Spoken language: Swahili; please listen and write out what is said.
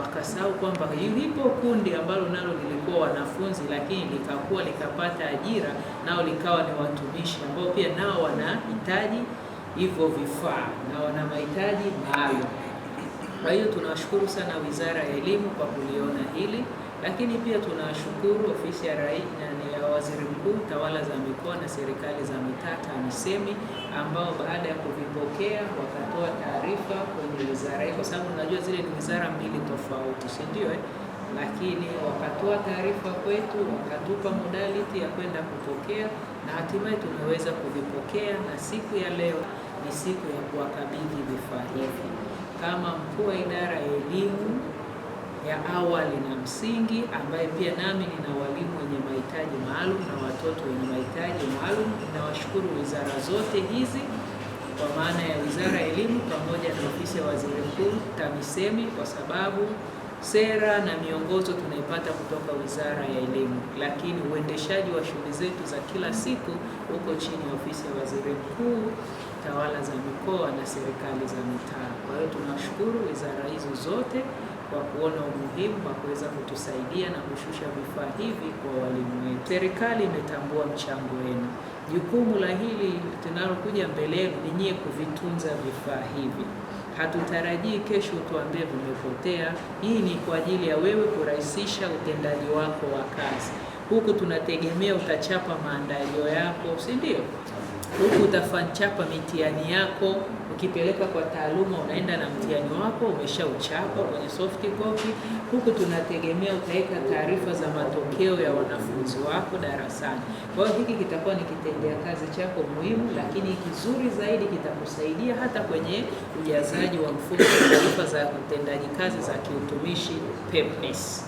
Wakasahau kwamba lipo kundi ambalo nalo lilikuwa wanafunzi, lakini likakuwa likapata ajira, nao likawa ni watumishi ambao pia nao wanahitaji hivyo vifaa na wana mahitaji maalum. Kwa hiyo tunawashukuru sana Wizara ya Elimu kwa kuliona hili, lakini pia tunawashukuru Ofisi ya Waziri Mkuu, Tawala za Mikoa na Serikali za Mitaa, TAMISEMI, ambao baada ya kuvipokea wakatoa taarifa kwenye wizara hii, kwa sababu unajua zile ni wizara mbili tofauti, si ndio? Lakini wakatoa taarifa kwetu, wakatupa modality ya kwenda kupokea, na hatimaye tumeweza kuvipokea, na siku ya leo ni siku ya kuwakabidhi vifaa hivi. Kama mkuu wa idara ya elimu ya awali na msingi, ambaye pia nami nina walimu wenye mahitaji maalum na watoto wenye mahitaji maalum, ninawashukuru wizara zote hizi, kwa maana ya Wizara ya Elimu pamoja na Ofisi ya Waziri Mkuu, TAMISEMI, kwa sababu sera na miongozo tunaipata kutoka Wizara ya Elimu, lakini uendeshaji wa shughuli zetu za kila siku uko chini ya Ofisi ya Waziri Mkuu, Tawala za Mikoa na Serikali za Mitaa. Kwa hiyo tunashukuru wizara hizo zote kwa kuona umuhimu wa kuweza kutusaidia na kushusha vifaa hivi kwa walimu wetu. Serikali imetambua mchango wenu. Jukumu la hili tunalokuja mbele ni nyie kuvitunza vifaa hivi. Hatutarajii kesho tuambie vimepotea. Hii ni kwa ajili ya wewe kurahisisha utendaji wako wa kazi. Huku tunategemea utachapa maandalio yako, si ndio? Huku utachapa mitihani yako, ukipeleka kwa taaluma unaenda na mtihani wako umeshauchapa kwenye soft copy. Huku tunategemea utaweka taarifa za matokeo ya wanafunzi wako darasani. Kwa hiyo hiki kitakuwa ni kitendea kazi chako muhimu, lakini kizuri zaidi kitakusaidia hata kwenye ujazaji wa mfumo wa taarifa za utendaji kazi za kiutumishi PEPNES.